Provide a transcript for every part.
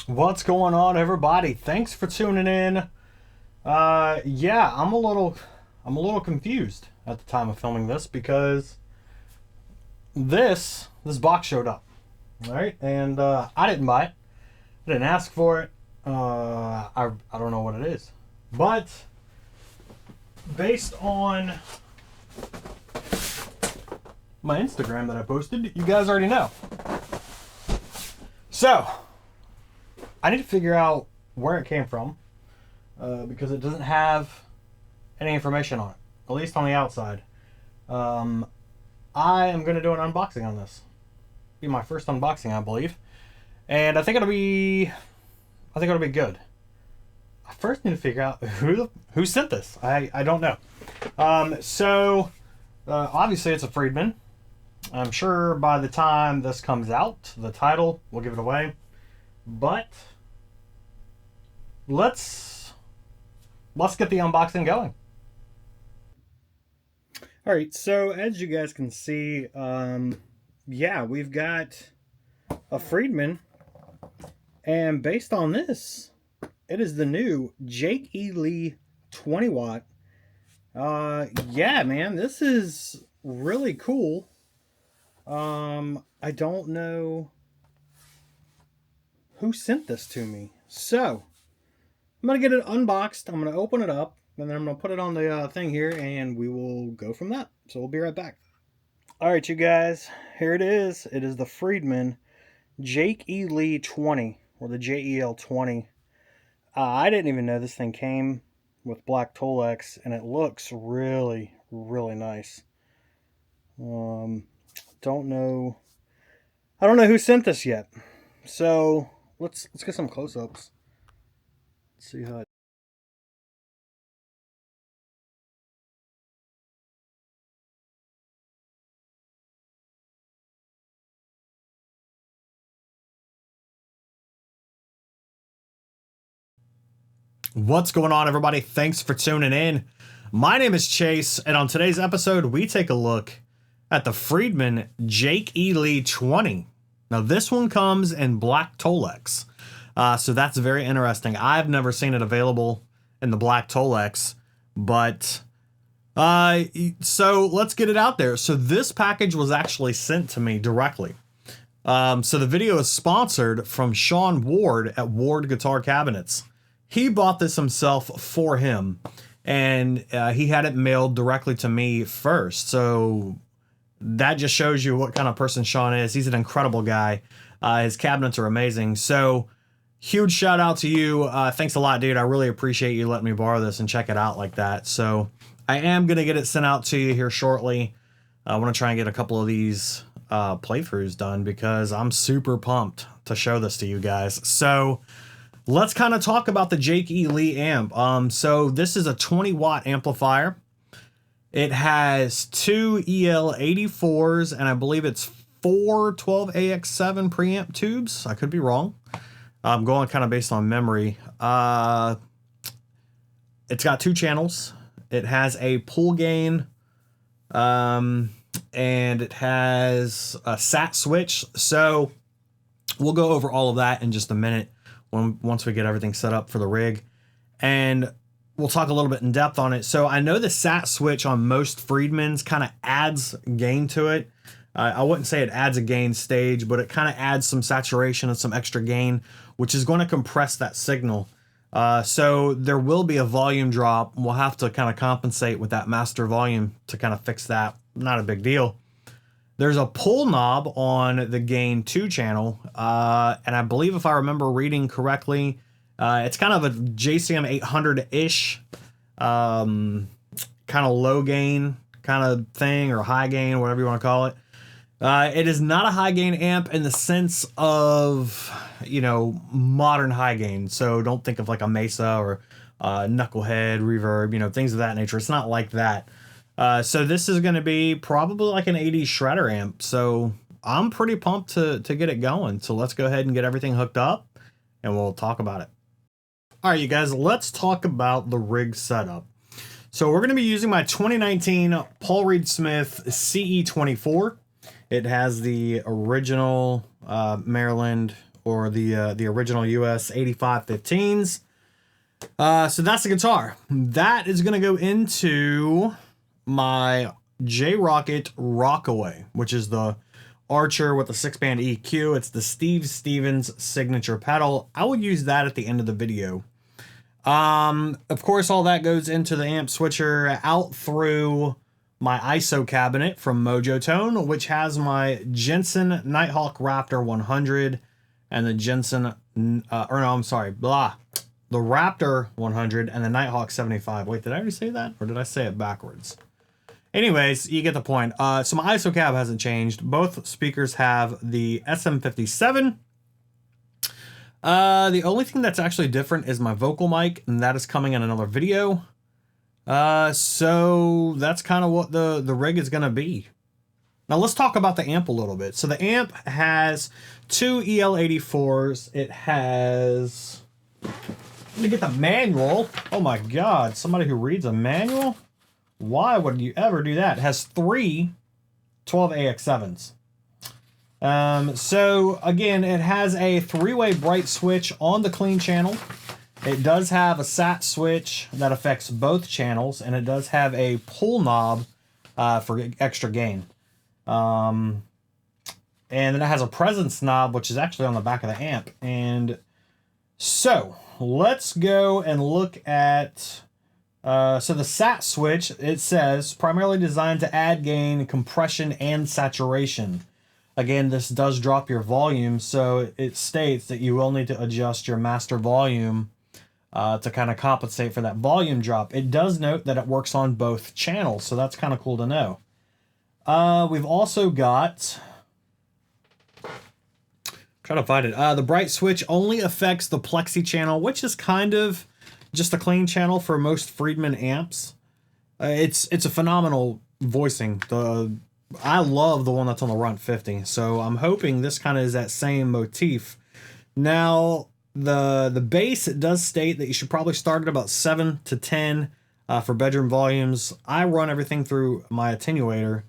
What's going on, everybody? Thanks for tuning in. Yeah, I'm a little confused at the time of filming this because this box showed up, all right, and I didn't buy it. I didn't ask for it. I don't know what it is, but based on my Instagram that I posted, you guys already know. So I need to figure out where it came from because it doesn't have any information on it, at least on the outside. Um, I am going to do an unboxing on this. Be my first unboxing, I believe, and I think it'll be good. I first need to figure out who sent this. I don't know. Obviously it's a Friedman. I'm sure by the time this comes out, the title will give it away. But let's get the unboxing going. All right, so as you guys can see, yeah, we've got a Friedman, and based on this, it is the new JEL 20 watt. Yeah, man, this is really cool. I don't know who sent this to me, so I'm gonna get it unboxed. I'm gonna open it up, and then I'm gonna put it on the thing here, and we will go from that. So we'll be right back. All right, you guys, here it is. It is the Friedman JEL 20, or the JEL 20. I didn't even know this thing came with black Tolex, and it looks really, really nice. Don't know. I don't know who sent this yet. So let's get some close-ups. Let's see how. What's going on, everybody? Thanks for tuning in. My name is Chase, and on today's episode, we take a look at the Friedman JEL 20. Now, this one comes in black Tolex, so that's very interesting. I've never seen it available in the black Tolex, but so let's get it out there. So this package was actually sent to me directly. So the video is sponsored from Sean Ward at Ward Guitar Cabinets. He bought this himself for him, and he had it mailed directly to me first. So that just shows you what kind of person Sean is. He's an incredible guy. His cabinets are amazing. So huge shout out to you. Thanks a lot, dude. I really appreciate you letting me borrow this and check it out like that. So I am going to get it sent out to you here shortly. I want to try and get a couple of these playthroughs done because I'm super pumped to show this to you guys. So let's kind of talk about the JEL amp. So this is a 20 watt amplifier. It has two EL84s, and I believe it's four 12AX7 preamp tubes. I could be wrong. I'm going kind of based on memory. It's got two channels. It has a pull gain, and it has a SAT switch. So we'll go over all of that in just a minute once we get everything set up for the rig, and we'll talk a little bit in depth on it. So I know the SAT switch on most Friedmans kind of adds gain to it. I wouldn't say it adds a gain stage, but it kind of adds some saturation and some extra gain, which is going to compress that signal. So there will be a volume drop. We'll have to kind of compensate with that master volume to kind of fix that. Not a big deal. There's a pull knob on the gain 2 channel, and I believe if I remember reading correctly, it's kind of a JCM 800-ish, kind of low gain kind of thing, or high gain, whatever you want to call it. It is not a high gain amp in the sense of, modern high gain. So don't think of like a Mesa or Knucklehead reverb, things of that nature. It's not like that. So this is going to be probably like an 80s shredder amp. So I'm pretty pumped to get it going. So let's go ahead and get everything hooked up, and we'll talk about it. All right, you guys, let's talk about the rig setup. So we're going to be using my 2019 Paul Reed Smith CE24. It has the original Maryland or the original US 8515s. So that's the guitar. That is going to go into my J-Rocket Rockaway, which is the Archer with the 6-band EQ. It's the Steve Stevens signature pedal. I will use that at the end of the video. Of course, all that goes into the amp switcher out through my ISO cabinet from Mojo Tone, which has my Jensen Nighthawk Raptor 100 and the Jensen, the Raptor 100 and the Nighthawk 75. Wait, did I already say that? Or did I say it backwards? Anyways, you get the point. So my ISO cab hasn't changed. Both speakers have the SM57. The only thing that's actually different is my vocal mic, and that is coming in another video. So that's kind of what the rig is going to be. Now let's talk about the amp a little bit. So the amp has two EL84s. It has... Let me get the manual. Oh my God, somebody who reads a manual? Why would you ever do that? It has three 12AX7s. So again, it has a 3-way bright switch on the clean channel. It does have a SAT switch that affects both channels, and it does have a pull knob for extra gain. And then it has a presence knob, which is actually on the back of the amp. And so let's go and look at... so the SAT switch, it says, primarily designed to add gain, compression, and saturation. Again, this does drop your volume, so it states that you will need to adjust your master volume to kind of compensate for that volume drop. It does note that it works on both channels, so that's kind of cool to know. We've also got... Try to find it. The bright switch only affects the Plexi channel, which is kind of just a clean channel for most Friedman amps. It's a phenomenal voicing. I love the one that's on the Runt 50, so I'm hoping this kind of is that same motif. Now, the bass, it does state that you should probably start at about 7 to 10 for bedroom volumes. I run everything through my attenuator,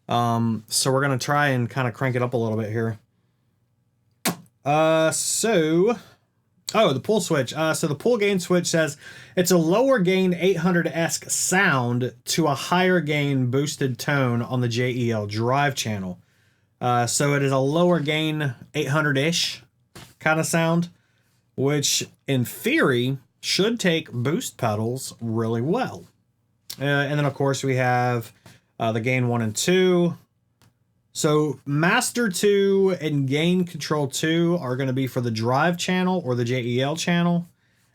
so we're going to try and kind of crank it up a little bit here. The pull switch. So the pull gain switch says it's a lower gain 800-esque sound to a higher gain boosted tone on the JEL Drive channel. So it is a lower gain 800-ish kind of sound, which in theory should take boost pedals really well. And then of course we have the gain 1 and 2. So Master 2 and Gain Control 2 are going to be for the Drive channel or the JEL channel.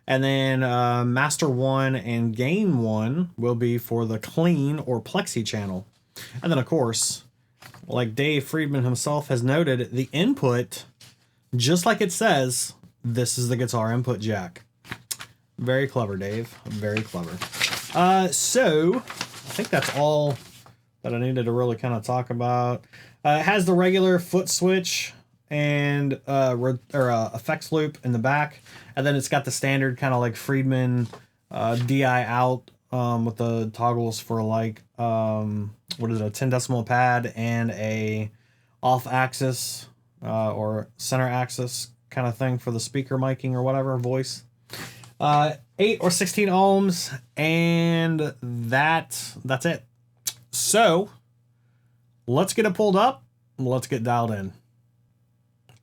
And then Master 1 and Gain 1 will be for the Clean or Plexi channel. And then, of course, like Dave Friedman himself has noted, the input, just like it says, this is the guitar input jack. Very clever, Dave. Very clever. So I think that's all that I needed to really kind of talk about. It has the regular foot switch and effects loop in the back, and then it's got the standard kind of like Friedman DI out with the toggles for like what is it, a 10 decimal pad and a off axis or center axis kind of thing for the speaker miking or whatever voice. 8 or 16 ohms, and that's it. So let's get it pulled up. Let's get dialed in.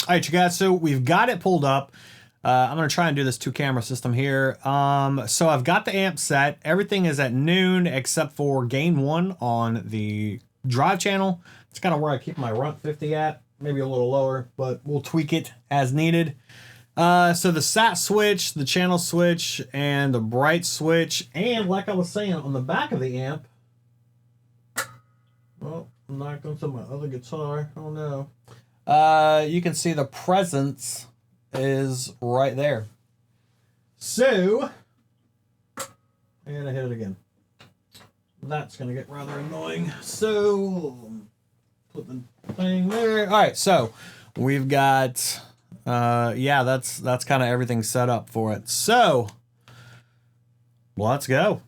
All right, you guys. So we've got it pulled up. I'm going to try and do this 2-camera system here. So I've got the amp set. Everything is at noon except for gain 1 on the Drive channel. It's kind of where I keep my Runt 50 at. Maybe a little lower, but we'll tweak it as needed. So the SAT switch, the channel switch, and the bright switch. And like I was saying, on the back of the amp, well, I'm not going to my other guitar. Oh no. You can see the presence is right there. So, and I hit it again. That's going to get rather annoying. So, put the thing there. All right, so we've got, yeah, that's kind of everything set up for it. So, let's go.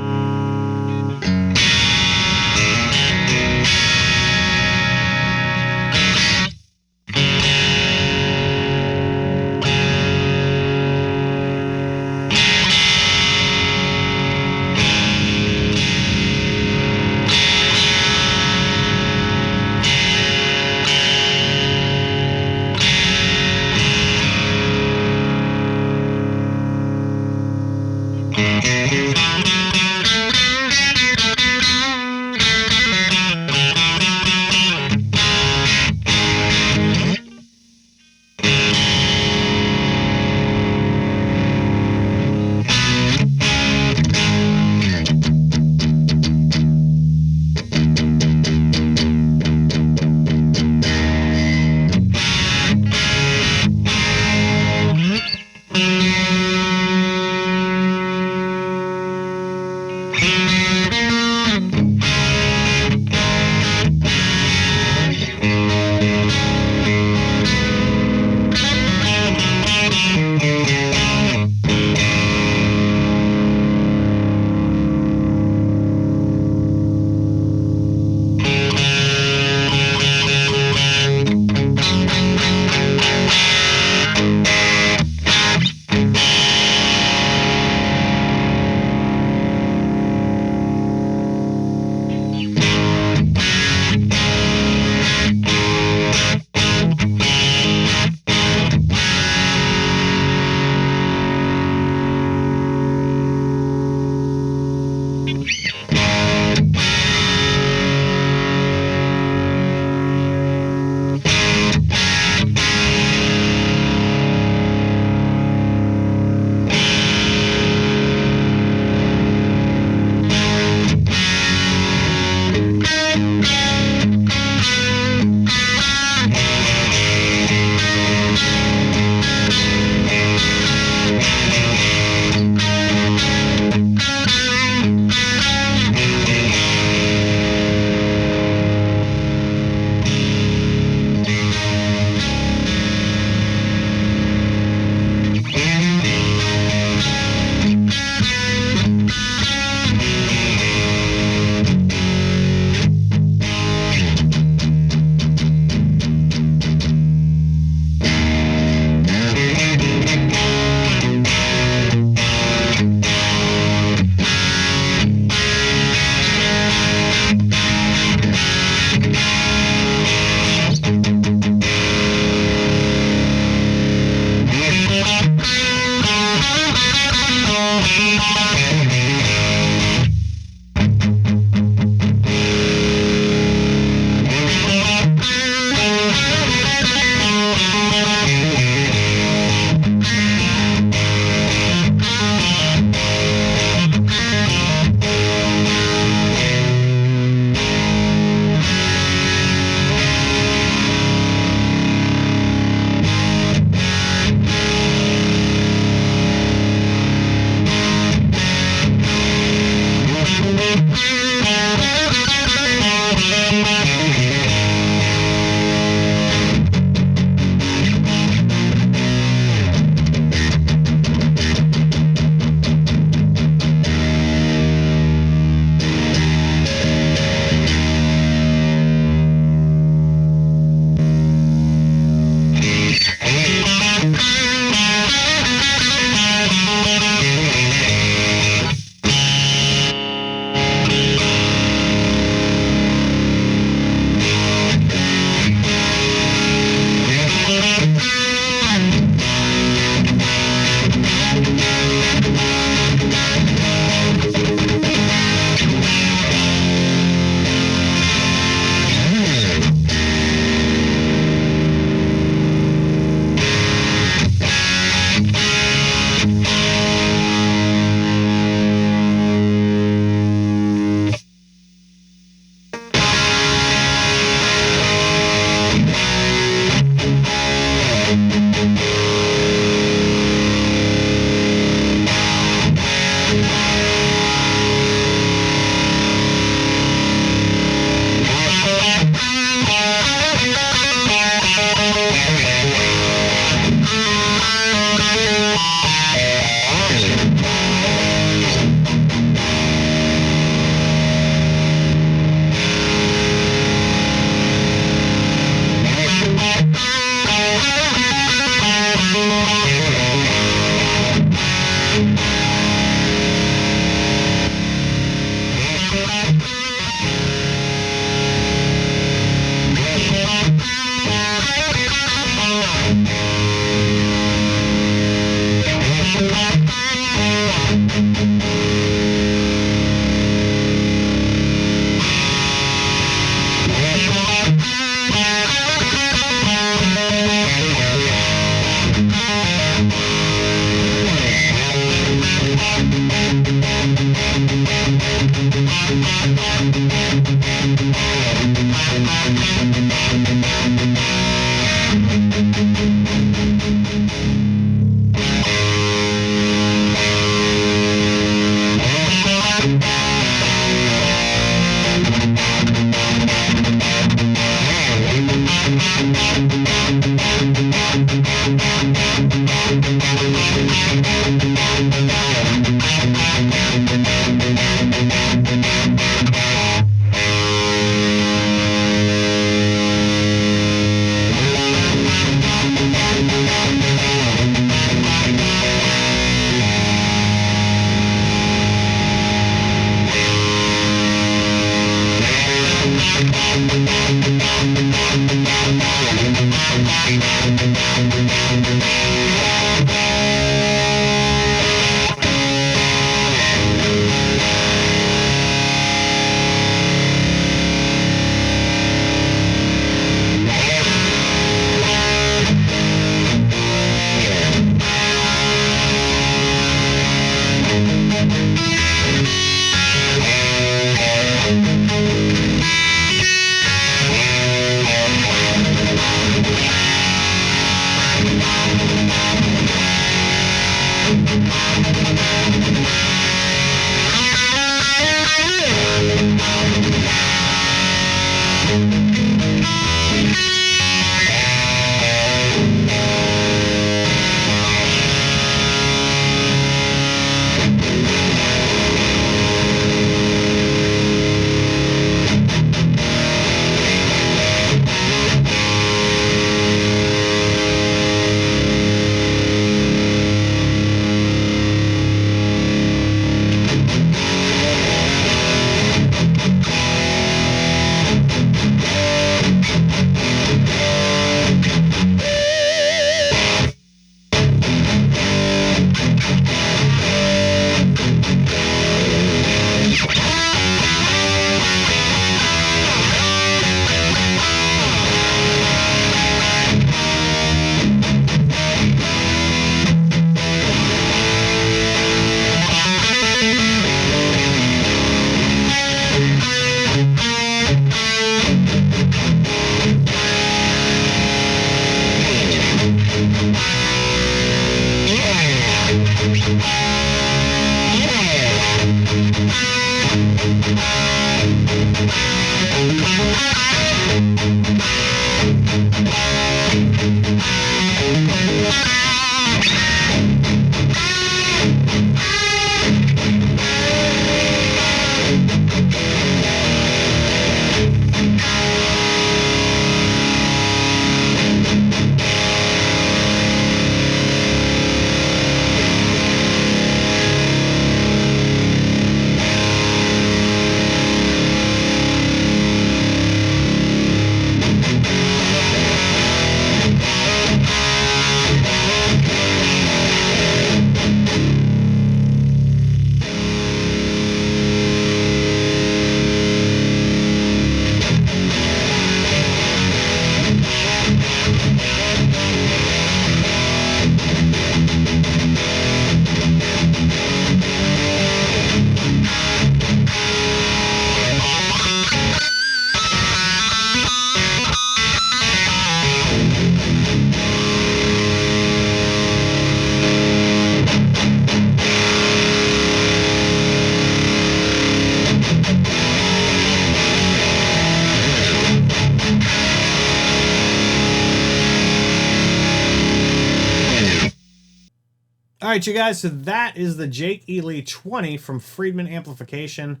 All right, you guys, so that is the JEL20 from Friedman Amplification.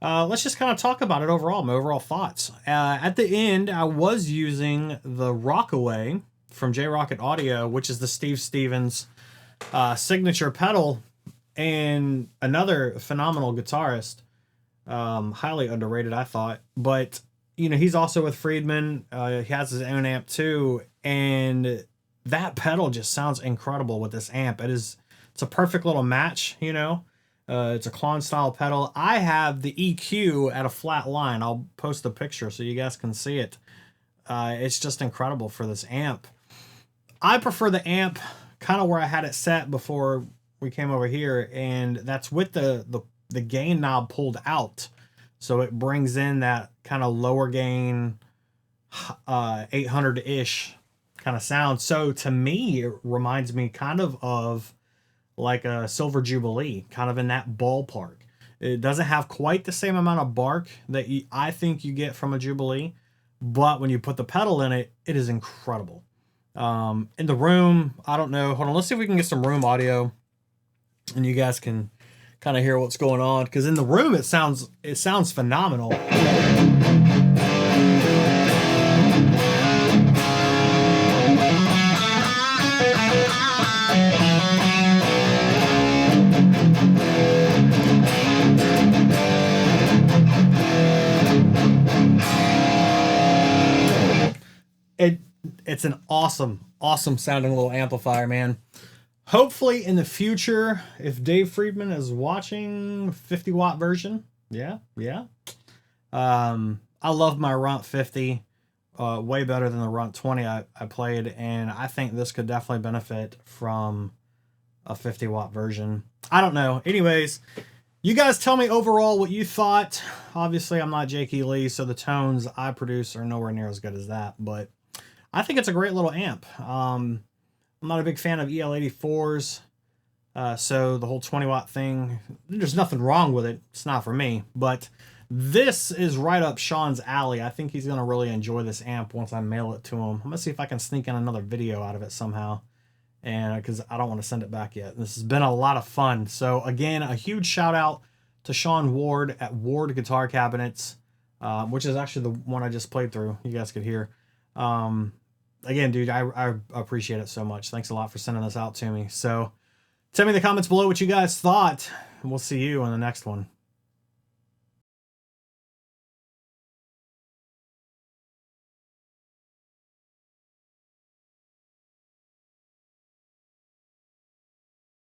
Let's just kind of talk about it overall, my overall thoughts. At the end, I was using the Rockaway from J-Rocket Audio, which is the Steve Stevens signature pedal, and another phenomenal guitarist. Highly underrated, I thought. But, you know, he's also with Friedman. He has his own amp too, and that pedal just sounds incredible with this amp. It's a perfect little match, you know. It's a Klon style pedal. I have the EQ at a flat line. I'll post the picture so you guys can see it. It's just incredible for this amp. I prefer the amp kind of where I had it set before we came over here, and that's with the gain knob pulled out. So it brings in that kind of lower gain, 800-ish kind of sound. So to me, it reminds me kind of like a Silver Jubilee, kind of in that ballpark. It doesn't have quite the same amount of bark that I think you get from a Jubilee, but when you put the pedal in it, it is incredible. In the room, I don't know. Hold on, let's see if we can get some room audio, and you guys can kind of hear what's going on. Because in the room, it sounds phenomenal. It's an awesome sounding little amplifier, man. Hopefully in the future, if Dave Friedman is watching, 50-watt version. Yeah. I love my Runt 50, way better than the Runt 20 I played, and I think this could definitely benefit from a 50-watt version. I don't know. Anyways, you guys tell me overall what you thought. Obviously, I'm not Jake E. Lee, so the tones I produce are nowhere near as good as that, but I think it's a great little amp. I'm not a big fan of EL84s, so the whole 20-watt thing, there's nothing wrong with it. It's not for me, but this is right up Sean's alley. I think he's going to really enjoy this amp once I mail it to him. I'm going to see if I can sneak in another video out of it somehow, and because I don't want to send it back yet. This has been a lot of fun. So again, a huge shout out to Sean Ward at Ward Guitar Cabinets, which is actually the one I just played through. You guys could hear. Again, dude, I appreciate it so much. Thanks a lot for sending this out to me. So tell me in the comments below what you guys thought. We'll see you in the next one.